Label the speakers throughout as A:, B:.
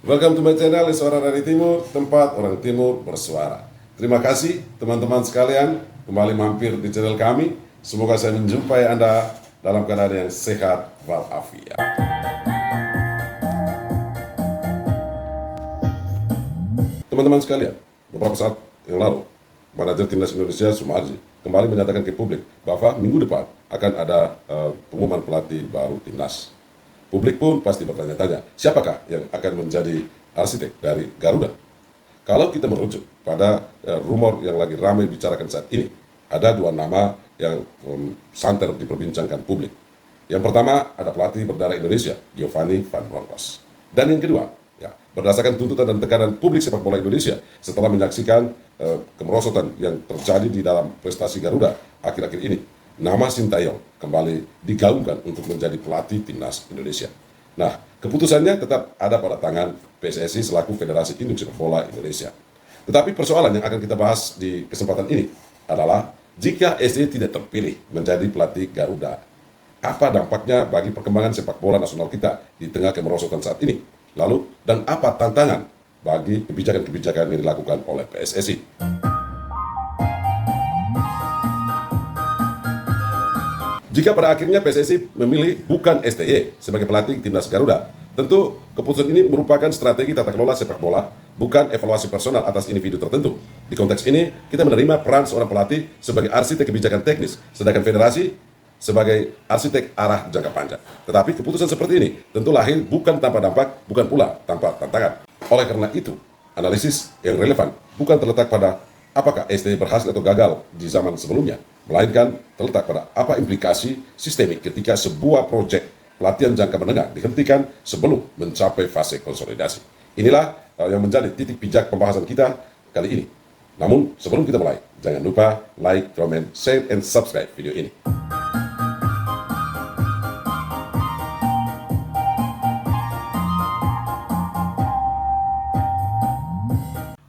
A: Welcome to my channel, Suara dari Timur, tempat orang Timur bersuara. Terima kasih teman-teman sekalian kembali mampir di channel kami. Semoga saya menjumpai Anda dalam keadaan yang sehat walafiat. Teman-teman sekalian, beberapa saat yang lalu, manajer timnas Indonesia Sumarji kembali menyatakan ke publik bahwa minggu depan akan ada pengumuman pelatih baru timnas. Publik pun pasti bertanya-tanya, siapakah yang akan menjadi arsitek dari Garuda? Kalau kita merujuk pada rumor yang lagi ramai bicarakan saat ini, ada dua nama yang santer diperbincangkan publik. Yang pertama ada pelatih berdarah Indonesia, Giovanni Van Bronckhorst. Dan yang kedua, berdasarkan tuntutan dan tekanan publik sepak bola Indonesia setelah menyaksikan kemerosotan yang terjadi di dalam prestasi Garuda akhir-akhir ini, nama Sintayong kembali digaungkan untuk menjadi pelatih timnas Indonesia. Nah, keputusannya tetap ada pada tangan PSSI selaku Federasi Induk Sepak Bola Indonesia. Tetapi persoalan yang akan kita bahas di kesempatan ini adalah jika STY tidak terpilih menjadi pelatih Garuda, apa dampaknya bagi perkembangan sepak bola nasional kita di tengah kemerosotan saat ini? Lalu, dan apa tantangan bagi kebijakan-kebijakan yang dilakukan oleh PSSI? Jika pada akhirnya PSSI memilih bukan STY sebagai pelatih timnas Garuda, tentu keputusan ini merupakan strategi tata kelola sepak bola, bukan evaluasi personal atas individu tertentu. Di konteks ini, kita menerima peran seorang pelatih sebagai arsitek kebijakan teknis, sedangkan federasi sebagai arsitek arah jangka panjang. Tetapi keputusan seperti ini tentu lahir bukan tanpa dampak, bukan pula tanpa tantangan. Oleh karena itu, analisis yang relevan bukan terletak pada apakah STY berhasil atau gagal di zaman sebelumnya, melainkan terletak pada apa implikasi sistemik ketika sebuah proyek pelatihan jangka menengah dihentikan sebelum mencapai fase konsolidasi. Inilah yang menjadi titik pijak pembahasan kita kali ini. Namun sebelum kita mulai, jangan lupa like, comment, share, and subscribe video ini.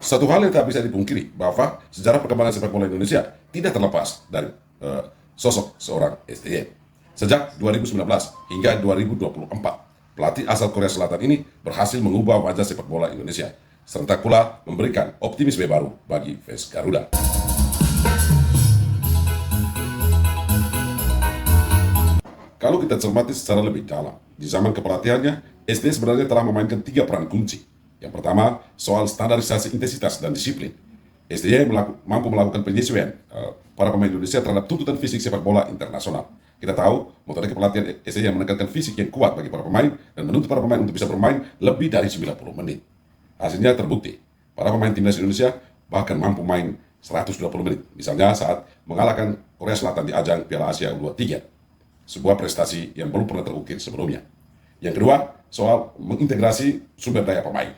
A: Satu hal yang tak bisa dipungkiri bahwa sejarah perkembangan sepak bola Indonesia tidak terlepas dari sosok seorang STY. Sejak 2019 hingga 2024, pelatih asal Korea Selatan ini berhasil mengubah wajah sepak bola Indonesia, serta pula memberikan optimisme baru bagi fans Garuda. Kalau kita cermati secara lebih dalam, di zaman kepelatihannya, STY sebenarnya telah memainkan 3 peran kunci. Yang pertama, soal standarisasi intensitas dan disiplin. STY mampu melakukan penyesuaian para pemain Indonesia terhadap tuntutan fisik sepak bola internasional. Kita tahu, metode kepelatihan STY yang menekankan fisik yang kuat bagi para pemain dan menuntut para pemain untuk bisa bermain lebih dari 90 menit. Hasilnya terbukti, para pemain timnas Indonesia bahkan mampu main 120 menit, misalnya saat mengalahkan Korea Selatan di ajang Piala Asia U23. Sebuah prestasi yang belum pernah terukir sebelumnya. Yang kedua, soal mengintegrasi sumber daya pemain.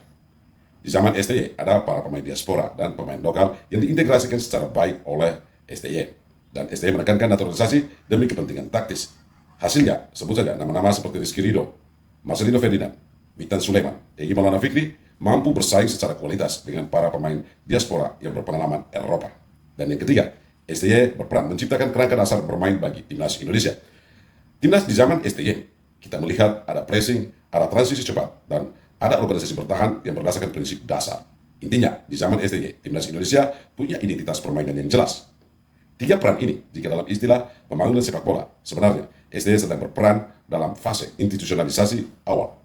A: Di zaman STY ada para pemain diaspora dan pemain lokal yang diintegrasikan secara baik oleh STY. Dan STY menekankan naturalisasi demi kepentingan taktis. Hasilnya, sebut saja nama-nama seperti Rizky Ridho, Marcelino Ferdinand, Witan Sulaiman, Egy Maulana Fikri mampu bersaing secara kualitas dengan para pemain diaspora yang berpengalaman Eropa. Dan yang ketiga, STY berperan menciptakan kerangka dasar bermain bagi timnas Indonesia. Timnas di zaman STY, kita melihat ada pressing, ada transisi cepat, dan ada organisasi bertahan yang berdasarkan prinsip dasar. Intinya, di zaman STY, timnas Indonesia punya identitas permainan yang jelas. 3 peran ini, jika dalam istilah pembangunan sepak bola, sebenarnya STY sedang berperan dalam fase institusionalisasi awal,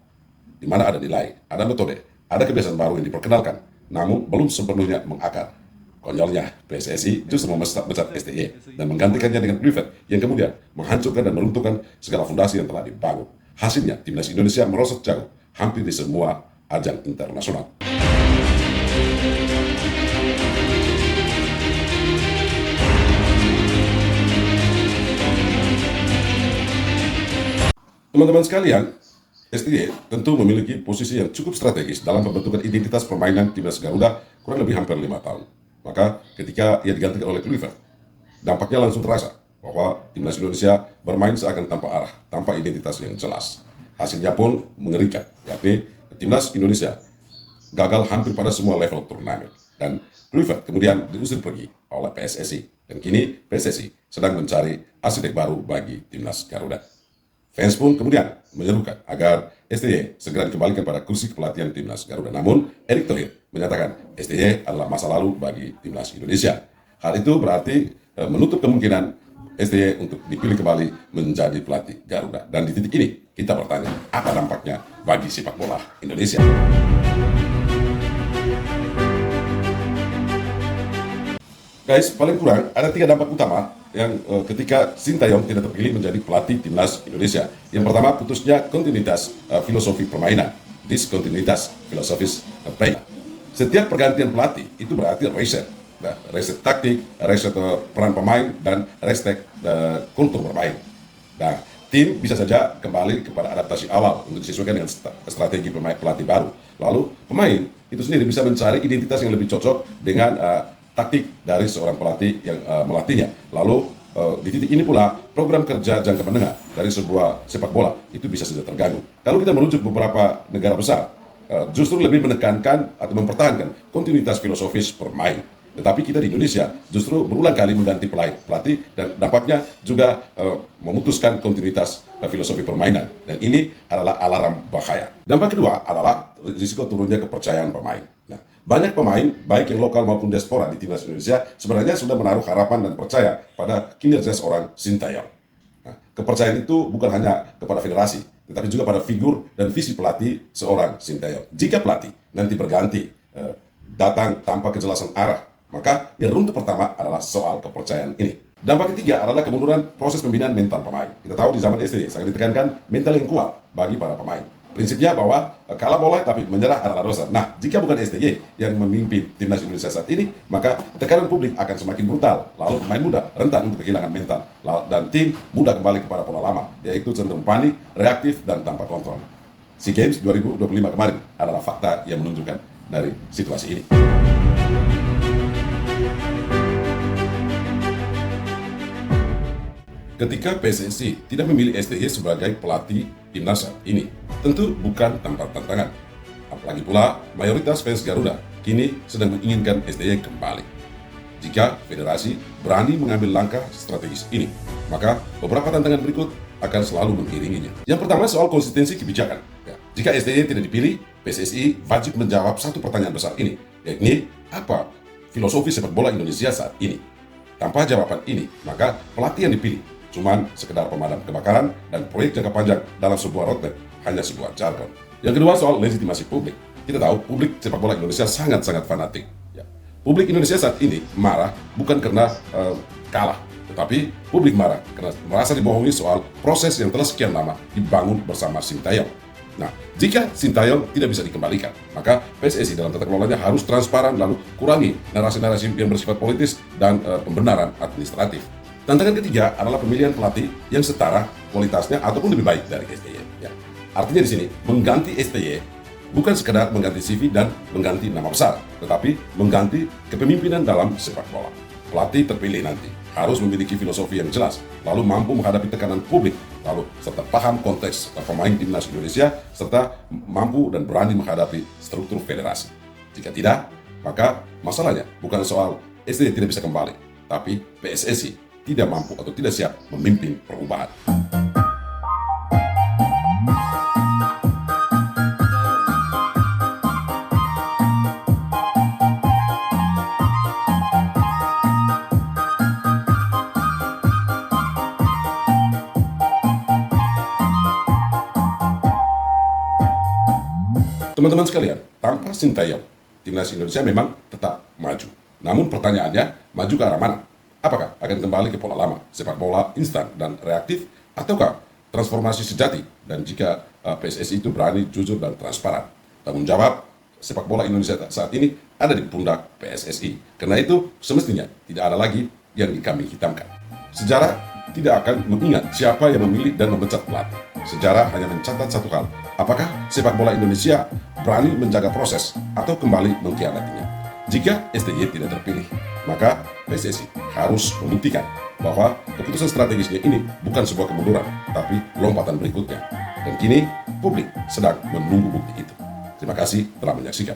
A: di mana ada nilai, ada metode, ada kebiasaan baru yang diperkenalkan, namun belum sepenuhnya mengakar. Konyolnya, PSSI justru memecat STY dan menggantikannya dengan private yang kemudian menghancurkan dan meruntuhkan segala fondasi yang telah dibangun. Hasilnya, timnas Indonesia merosot jauh hampir di semua ajang internasional. Teman-teman sekalian, STY tentu memiliki posisi yang cukup strategis dalam pembentukan identitas permainan timnas Garuda kurang lebih hampir 5 tahun. Maka ketika ia digantikan oleh Kluivert, dampaknya langsung terasa bahwa timnas Indonesia bermain seakan tanpa arah, tanpa identitas yang jelas. Hasilnya pun mengerikan, yakni timnas Indonesia gagal hampir pada semua level turnamen. Dan Kluivert kemudian diusir pergi oleh PSSI. Dan kini PSSI sedang mencari arsitek baru bagi timnas Garuda. Fans pun kemudian menyerukan agar STY segera dikembalikan pada kursi kepelatihan timnas Garuda. Namun, Erick Thohir menyatakan STY adalah masa lalu bagi timnas Indonesia. Hal itu berarti menutup kemungkinan STY untuk dipilih kembali menjadi pelatih Garuda. Dan di titik ini kita bertanya, apa dampaknya bagi sepak bola Indonesia? Guys, paling kurang ada 3 dampak utama yang ketika Sintayong tidak terpilih menjadi pelatih timnas Indonesia. Yang pertama, putusnya kontinuitas filosofi permainan, diskontinuitas filosofis permainan. Setiap pergantian pelatih itu berarti reset. Nah, reset taktik, reset peran pemain, dan reset kultur bermain. Nah, tim bisa saja kembali kepada adaptasi awal untuk disesuaikan dengan strategi pelatih baru. Lalu pemain itu sendiri bisa mencari identitas yang lebih cocok dengan taktik dari seorang pelatih yang melatihnya. Lalu di titik ini pula program kerja jangka menengah dari sebuah sepak bola itu bisa saja terganggu. Kalau kita merujuk beberapa negara besar, justru lebih menekankan atau mempertahankan kontinuitas filosofis bermain. Tetapi kita di Indonesia justru berulang kali mengganti pelatih dan dampaknya juga memutuskan kontinuitas filosofi permainan. Dan ini adalah alarm bahaya. Dampak kedua adalah risiko turunnya kepercayaan pemain. Nah, banyak pemain, baik yang lokal maupun diaspora di timnas Indonesia, sebenarnya sudah menaruh harapan dan percaya pada kinerja seorang Sintayong. Nah, kepercayaan itu bukan hanya kepada federasi, tetapi juga pada figur dan visi pelatih seorang Sintayong. Jika pelatih nanti berganti, datang tanpa kejelasan arah, maka yang runtuh pertama adalah soal kepercayaan ini. Dampak ketiga adalah kemunduran proses pembinaan mental pemain. Kita tahu di zaman STY sangat ditekankan mental yang kuat bagi para pemain. Prinsipnya bahwa kalah boleh tapi menyerah adalah dosa. Nah, jika bukan STY yang memimpin timnas Indonesia saat ini, maka tekanan publik akan semakin brutal. Lalu pemain muda rentan untuk kehilangan mental. Dan tim mudah kembali kepada pola lama, yaitu cenderung panik, reaktif, dan tanpa kontrol. SEA Games 2025 kemarin adalah fakta yang menunjukkan dari situasi ini. Ketika PSSI tidak memilih STY sebagai pelatih timnas saat ini, tentu bukan tanpa tantangan. Apalagi pula, mayoritas fans Garuda kini sedang menginginkan STY kembali. Jika federasi berani mengambil langkah strategis ini, maka beberapa tantangan berikut akan selalu mengiringinya. Yang pertama, soal konsistensi kebijakan. Jika STY tidak dipilih, PSSI wajib menjawab satu pertanyaan besar ini, yakni apa filosofi sepak bola Indonesia saat ini. Tanpa jawaban ini, maka pelatih yang dipilih cuman sekedar pemadam kebakaran dan proyek jangka panjang dalam sebuah roadmap hanya sebuah jargon. Yang kedua, soal legitimasi publik. Kita tahu publik sepak bola Indonesia sangat-sangat fanatik. Publik Indonesia saat ini marah bukan karena kalah, tetapi publik marah karena merasa dibohongi soal proses yang telah sekian lama dibangun bersama Sintayong. Nah, jika Sintayong tidak bisa dikembalikan, maka PSSI dalam tata kelolanya harus transparan, lalu kurangi narasi-narasi yang bersifat politis dan pembenaran administratif. Tantangan ketiga adalah pemilihan pelatih yang setara kualitasnya ataupun lebih baik dari STY. Artinya di sini, mengganti STY bukan sekedar mengganti CV dan mengganti nama besar, tetapi mengganti kepemimpinan dalam sepak bola. Pelatih terpilih nanti harus memiliki filosofi yang jelas, lalu mampu menghadapi tekanan publik, lalu serta paham konteks pemain timnas Indonesia, serta mampu dan berani menghadapi struktur federasi. Jika tidak, maka masalahnya bukan soal STY tidak bisa kembali, tapi PSSI tidak mampu atau tidak siap memimpin perubahan. Teman-teman sekalian, tanpa Sintayong, timnas Indonesia memang tetap maju. Namun pertanyaannya, maju ke arah mana? Apakah akan kembali ke pola lama, sepak bola instan dan reaktif, ataukah transformasi sejati? Dan jika PSSI itu berani, jujur, dan transparan, tanggung jawab sepak bola Indonesia saat ini ada di pundak PSSI. Karena itu semestinya tidak ada lagi yang kami hitamkan. Sejarah tidak akan mengingat siapa yang memilih dan memecat pelatih. Sejarah hanya mencatat satu hal, apakah sepak bola Indonesia berani menjaga proses atau kembali mengkhianatinya. Jika STY tidak terpilih, maka PSSI harus membuktikan bahwa keputusan strategisnya ini bukan sebuah kemunduran, tapi lompatan berikutnya. Dan kini publik sedang menunggu bukti itu. Terima kasih telah menyaksikan.